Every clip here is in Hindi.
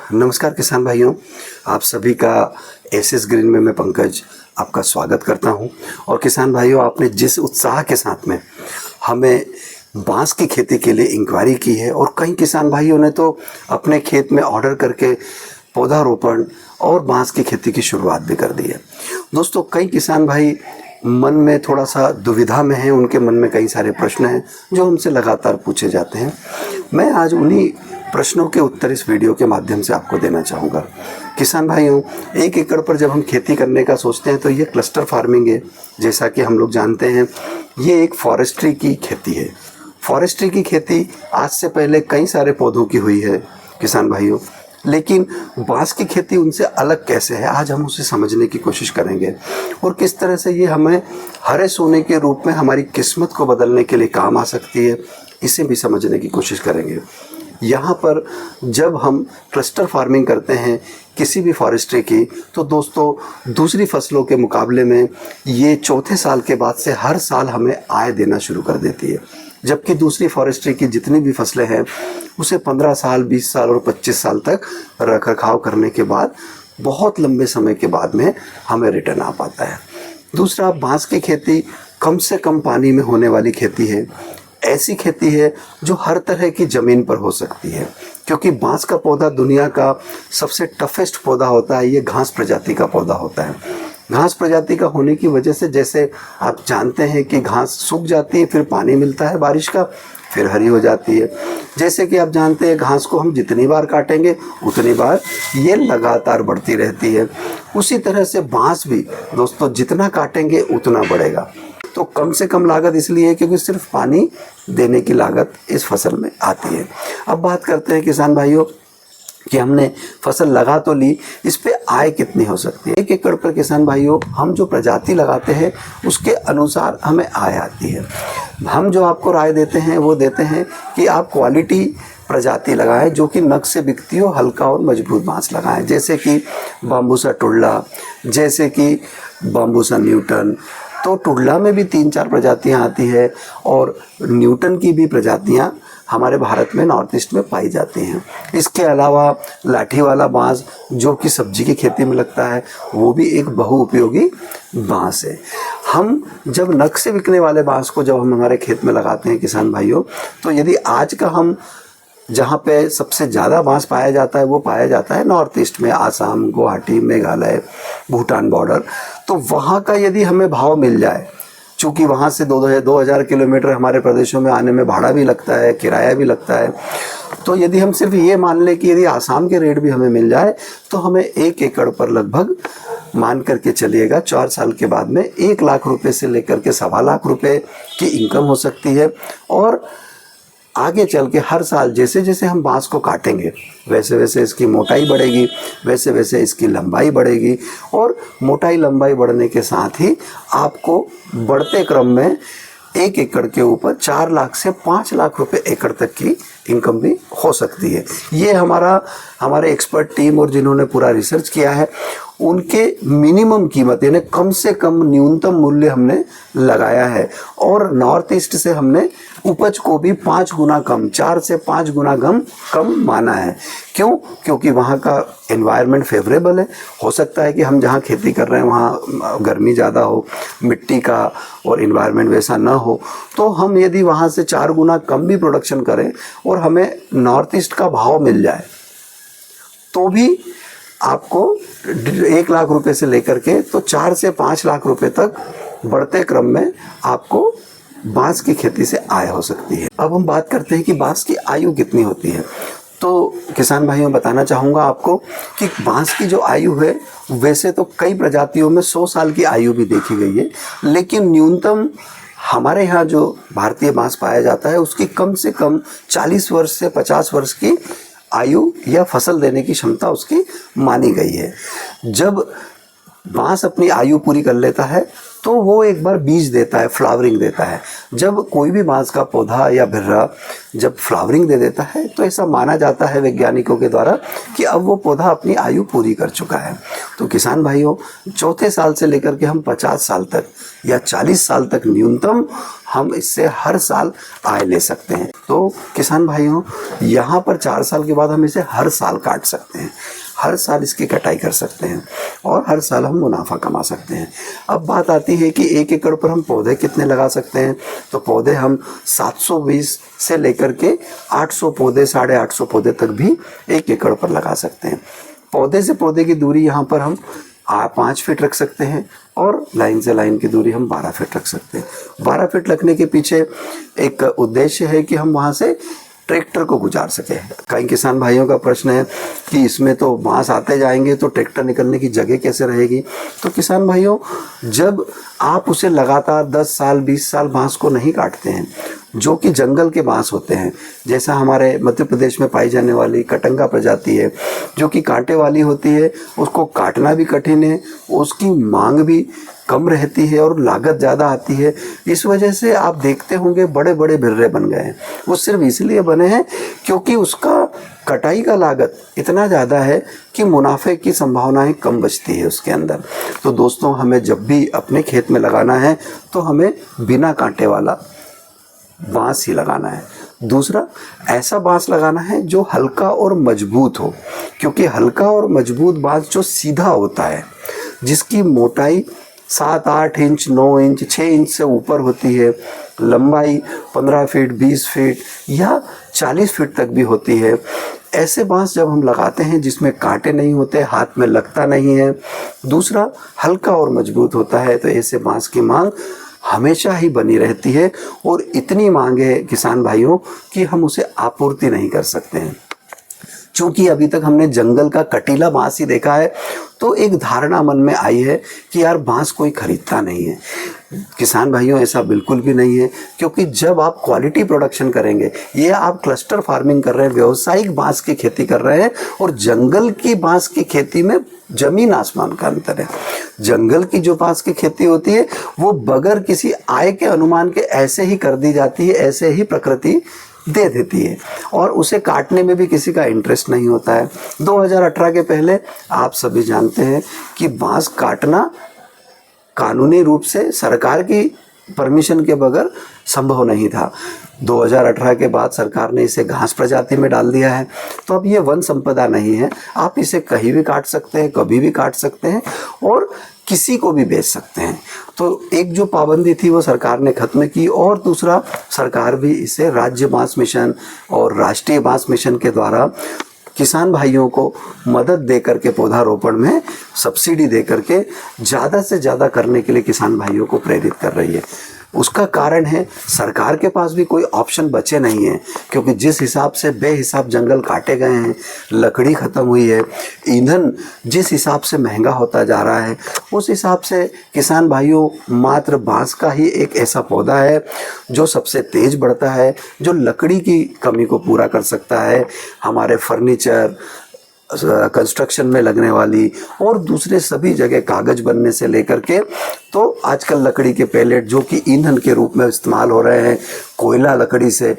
नमस्कार किसान भाइयों, आप सभी का एसएस ग्रीन में मैं पंकज आपका स्वागत करता हूं। और किसान भाइयों, आपने जिस उत्साह के साथ में हमें बांस की खेती के लिए इंक्वायरी की है और कई किसान भाइयों ने तो अपने खेत में ऑर्डर करके पौधारोपण और बांस की खेती की शुरुआत भी कर दी है। दोस्तों, कई किसान भाई मन में थोड़ा सा दुविधा में हैं, उनके मन में कई सारे प्रश्न हैं जो हमसे लगातार पूछे जाते हैं। मैं आज उन्हीं प्रश्नों के उत्तर इस वीडियो के माध्यम से आपको देना चाहूँगा। किसान भाइयों, 1 एकड़ पर जब हम खेती करने का सोचते हैं तो ये क्लस्टर फार्मिंग है। जैसा कि हम लोग जानते हैं, ये एक फॉरेस्ट्री की खेती है। फॉरेस्ट्री की खेती आज से पहले कई सारे पौधों की हुई है किसान भाइयों, लेकिन बांस की खेती उनसे अलग कैसे है, आज हम उसे समझने की कोशिश करेंगे और किस तरह से ये हमें हरे सोने के रूप में हमारी किस्मत को बदलने के लिए काम आ सकती है, इसे भी समझने की कोशिश करेंगे। यहाँ पर जब हम क्लस्टर फार्मिंग करते हैं किसी भी फॉरेस्ट्री की, तो दोस्तों दूसरी फसलों के मुकाबले में ये चौथे साल के बाद से हर साल हमें आय देना शुरू कर देती है। जबकि दूसरी फॉरेस्ट्री की जितनी भी फसलें हैं उसे 15 साल, 20 साल और 25 साल तक रख रखाव करने के बाद बहुत लंबे समय के बाद में हमें रिटर्न आ पाता है। दूसरा, बांस की खेती कम से कम पानी में होने वाली खेती है। ऐसी खेती है जो हर तरह की ज़मीन पर हो सकती है, क्योंकि बांस का पौधा दुनिया का सबसे टफेस्ट पौधा होता है। ये घास प्रजाति का पौधा होता है। घास प्रजाति का होने की वजह से, जैसे आप जानते हैं कि घास सूख जाती है, फिर पानी मिलता है बारिश का, फिर हरी हो जाती है। जैसे कि आप जानते हैं, घास को हम जितनी बार काटेंगे उतनी बार ये लगातार बढ़ती रहती है। उसी तरह से बांस भी दोस्तों जितना काटेंगे उतना बढ़ेगा। तो कम से कम लागत इसलिए है क्योंकि सिर्फ पानी देने की लागत इस फसल में आती है। अब बात करते हैं किसान भाइयों कि हमने फसल लगा तो ली, इस पे आय कितनी हो सकती है। 1 एकड़ पर किसान भाइयों हम जो प्रजाति लगाते हैं उसके अनुसार हमें आय आती है। हम जो आपको राय देते हैं वो देते हैं कि आप क्वालिटी प्रजाति लगाएं जो कि नग से बिकती हो, हल्का और मजबूत बांस लगाएं, जैसे कि बाम्बूसा टुल्ला, जैसे कि बाम्बूसा न्यूटन। तो टुल्ला में भी 3-4 प्रजातियां आती है और न्यूटन की भी प्रजातियां हमारे भारत में नॉर्थ ईस्ट में पाई जाती हैं। इसके अलावा लाठी वाला बांस जो कि सब्जी की खेती में लगता है, वो भी एक बहुउपयोगी बांस है। हम जब नग से बिकने वाले बांस को जब हम हमारे खेत में लगाते हैं किसान भाइयों, तो यदि आज का हम जहाँ पे सबसे ज़्यादा बांस पाया जाता है वो पाया जाता है नॉर्थ ईस्ट में, आसाम, गुवाहाटी, मेघालय, भूटान बॉर्डर। तो वहाँ का यदि हमें भाव मिल जाए, चूँकि वहाँ से 2000 किलोमीटर हमारे प्रदेशों में आने में भाड़ा भी लगता है, किराया भी लगता है, तो यदि हम सिर्फ ये मान लें कि यदि आसाम के रेट भी हमें मिल जाए तो हमें 1 एकड़ पर लगभग मान करके चलिएगा 4 साल के बाद में 1 लाख रुपये से लेकर के 1.25 लाख रुपये की इनकम हो सकती है। और आगे चल के हर साल जैसे जैसे हम बांस को काटेंगे वैसे वैसे इसकी मोटाई बढ़ेगी, वैसे वैसे इसकी लंबाई बढ़ेगी और मोटाई लंबाई बढ़ने के साथ ही आपको बढ़ते क्रम में 1 एकड़ के ऊपर 4 लाख से 5 लाख रुपए एकड़ तक की इनकम भी हो सकती है। ये हमारे एक्सपर्ट टीम और जिन्होंने पूरा रिसर्च किया है उनके मिनिमम कीमत यानी कम से कम न्यूनतम मूल्य हमने लगाया है। और नॉर्थ ईस्ट से हमने उपज को भी 5 गुना कम, 4 से 5 गुना कम माना है। क्यों? क्योंकि वहाँ का एनवायरनमेंट फेवरेबल है। हो सकता है कि हम जहाँ खेती कर रहे हैं वहाँ गर्मी ज़्यादा हो, मिट्टी का और एनवायरनमेंट वैसा ना हो, तो हम यदि वहाँ से 4 गुना कम भी प्रोडक्शन करें और हमें नॉर्थ ईस्ट का भाव मिल जाए तो भी आपको 1 लाख रुपए से लेकर के तो 4 से 5 लाख रुपए तक बढ़ते क्रम में आपको बांस की खेती से आय हो सकती है। अब हम बात करते हैं कि बांस की आयु कितनी होती है। तो किसान भाइयों, बताना चाहूँगा आपको कि बांस की जो आयु है वैसे तो कई प्रजातियों में 100 साल की आयु भी देखी गई है, लेकिन न्यूनतम हमारे यहाँ जो भारतीय बांस पाया जाता है उसकी कम से कम 40 वर्ष से 50 वर्ष की आयु या फसल देने की क्षमता उसकी मानी गई है। जब बांस अपनी आयु पूरी कर लेता है तो वो एक बार बीज देता है, फ्लावरिंग देता है। जब कोई भी बांस का पौधा या बिर्रा जब फ्लावरिंग दे देता है तो ऐसा माना जाता है वैज्ञानिकों के द्वारा कि अब वो पौधा अपनी आयु पूरी कर चुका है। तो किसान भाइयों, चौथे साल से लेकर के हम 50 साल तक या 40 साल तक न्यूनतम हम इससे हर साल आय ले सकते हैं। तो किसान भाइयों, यहाँ पर 4 साल के बाद हम इसे हर साल काट सकते हैं, हर साल इसकी कटाई कर सकते हैं और हर साल हम मुनाफा कमा सकते हैं। अब बात आती है कि 1 एकड़ पर हम पौधे कितने लगा सकते हैं। तो पौधे हम 720 से लेकर के 800 पौधे, 850 पौधे तक भी 1 एकड़ पर लगा सकते हैं। पौधे से पौधे की दूरी यहाँ पर हम 5 फीट रख सकते हैं और लाइन से लाइन की दूरी हम 12 फीट रख सकते हैं। 12 फीट रखने के पीछे एक उद्देश्य है कि हम वहाँ से ट्रैक्टर को गुजार सके। कई किसान भाइयों का प्रश्न है कि इसमें तो बांस आते जाएंगे तो ट्रैक्टर निकलने की जगह कैसे रहेगी। तो किसान भाइयों, जब आप उसे लगातार 10 साल 20 साल बांस को नहीं काटते हैं, जो कि जंगल के बांस होते हैं, जैसा हमारे मध्य प्रदेश में पाई जाने वाली कटंगा प्रजाति है जो कि कांटे वाली होती है, उसको काटना भी कठिन है, उसकी मांग भी कम रहती है और लागत ज़्यादा आती है। इस वजह से आप देखते होंगे बड़े बड़े बिर्रे बन गए हैं। वो सिर्फ इसलिए बने हैं क्योंकि उसका कटाई का लागत इतना ज़्यादा है कि मुनाफे की संभावनाएं कम बचती है उसके अंदर। तो दोस्तों, हमें जब भी अपने खेत में लगाना है तो हमें बिना कांटे वाला बांस ही लगाना है। दूसरा, ऐसा बांस लगाना है जो हल्का और मजबूत हो, क्योंकि हल्का और मजबूत बांस जो सीधा होता है, जिसकी मोटाई 7, 8 इंच, 9 इंच, 6 इंच से ऊपर होती है, लंबाई 15 फीट, 20 फीट या 40 फीट तक भी होती है, ऐसे बांस जब हम लगाते हैं जिसमें कांटे नहीं होते, हाथ में लगता नहीं है, दूसरा हल्का और मजबूत होता है, तो ऐसे बांस की मांग हमेशा ही बनी रहती है और इतनी मांग है किसान भाइयों कि हम उसे आपूर्ति नहीं कर सकते हैं। चूँकि अभी तक हमने जंगल का कटीला बांस ही देखा है, तो एक धारणा मन में आई है कि यार बांस कोई खरीदता नहीं है। किसान भाइयों, ऐसा बिल्कुल भी नहीं है, क्योंकि जब आप क्वालिटी प्रोडक्शन करेंगे, ये आप क्लस्टर फार्मिंग कर रहे हैं, व्यावसायिक बांस की खेती कर रहे हैं, और जंगल की बांस की खेती में जमीन आसमान का अंतर है। जंगल की जो बांस की खेती होती है वो बगैर किसी आय के अनुमान के ऐसे ही कर दी जाती है, ऐसे ही प्रकृति दे देती है और उसे काटने में भी किसी का इंटरेस्ट नहीं होता है। 2018 के पहले आप सभी जानते हैं कि बांस काटना कानूनी रूप से सरकार की परमिशन के बगैर संभव नहीं था। 2018 के बाद सरकार ने इसे घास प्रजाति में डाल दिया है, तो अब ये वन संपदा नहीं है। आप इसे कहीं भी काट सकते हैं, कभी भी काट सकते हैं और किसी को भी बेच सकते हैं। तो एक जो पाबंदी थी वो सरकार ने खत्म की, और दूसरा, सरकार भी इसे राज्य बांस मिशन और राष्ट्रीय बांस मिशन के द्वारा किसान भाइयों को मदद दे करके पौधारोपण में सब्सिडी दे करके ज़्यादा से ज़्यादा करने के लिए किसान भाइयों को प्रेरित कर रही है। उसका कारण है सरकार के पास भी कोई ऑप्शन बचे नहीं है, क्योंकि जिस हिसाब से बेहिसाब जंगल काटे गए हैं, लकड़ी ख़त्म हुई है, ईंधन जिस हिसाब से महंगा होता जा रहा है, उस हिसाब से किसान भाइयों, मात्र बांस का ही एक ऐसा पौधा है जो सबसे तेज़ बढ़ता है, जो लकड़ी की कमी को पूरा कर सकता है। हमारे फर्नीचर, कंस्ट्रक्शन में लगने वाली और दूसरे सभी जगह कागज बनने से लेकर के, तो आजकल लकड़ी के पैलेट जो कि ईंधन के रूप में इस्तेमाल हो रहे हैं, कोयला लकड़ी से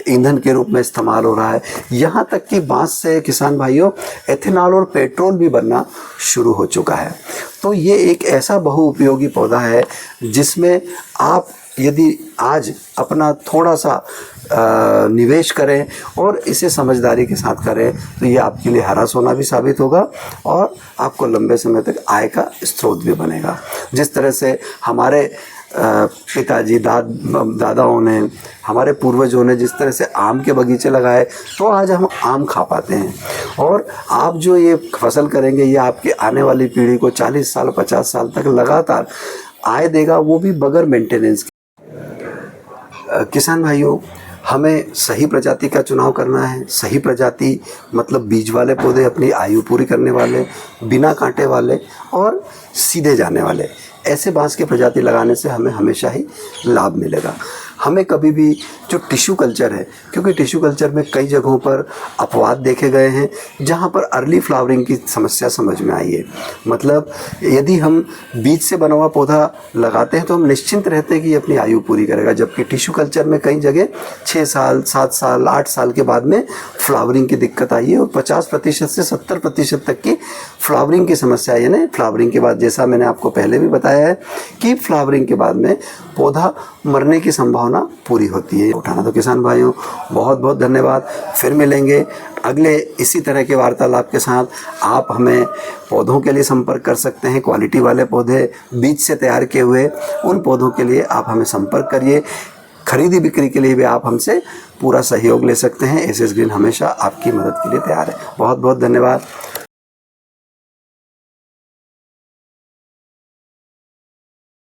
ईंधन के रूप में इस्तेमाल हो रहा है, यहाँ तक कि बांस से किसान भाइयों एथेनॉल और पेट्रोल भी बनना शुरू हो चुका है। तो ये एक ऐसा बहुउपयोगी पौधा है जिसमें आप यदि आज अपना थोड़ा सा निवेश करें और इसे समझदारी के साथ करें तो ये आपके लिए हरा सोना भी साबित होगा और आपको लंबे समय तक आय का स्रोत भी बनेगा। जिस तरह से हमारे पिताजी दादाओं ने, हमारे पूर्वजों ने जिस तरह से आम के बगीचे लगाए, तो आज हम आम खा पाते हैं। और आप जो ये फसल करेंगे ये आपकी आने वाली पीढ़ी को 40 साल 50 साल तक लगातार आय देगा, वो भी बगैर मेंटेनेंस के। किसान भाइयों, हमें सही प्रजाति का चुनाव करना है। सही प्रजाति मतलब बीज वाले पौधे, अपनी आयु पूरी करने वाले, बिना कांटे वाले और सीधे जाने वाले, ऐसे बांस की प्रजाति लगाने से हमें हमेशा ही लाभ मिलेगा। हमें कभी भी जो टिश्यू कल्चर है, क्योंकि टिश्यू कल्चर में कई जगहों पर अपवाद देखे गए हैं जहाँ पर अर्ली फ्लावरिंग की समस्या समझ में आई है। मतलब यदि हम बीज से बना हुआ पौधा लगाते हैं तो हम निश्चिंत रहते हैं कि ये अपनी आयु पूरी करेगा, जबकि टिश्यू कल्चर में कई जगह 6 साल, 7 साल, 8 साल के बाद में फ्लावरिंग की दिक्कत आई है और 50% से 70% तक की फ्लावरिंग की समस्या है। यानी फ्लावरिंग के बाद, जैसा मैंने आपको पहले भी बताया है कि फ्लावरिंग के बाद में पौधा मरने की संभावना पूरी होती है। उठाना तो किसान भाइयों, बहुत बहुत धन्यवाद। फिर मिलेंगे अगले इसी तरह के वार्तालाप के साथ। आप हमें पौधों के लिए संपर्क कर सकते हैं, क्वालिटी वाले पौधे बीज से तैयार किए हुए, उन पौधों के लिए आप हमें संपर्क करिए। खरीदी बिक्री के लिए भी आप हमसे पूरा सहयोग ले सकते हैं। एसएस ग्रीन हमेशा आपकी मदद के लिए तैयार है। बहुत बहुत धन्यवाद।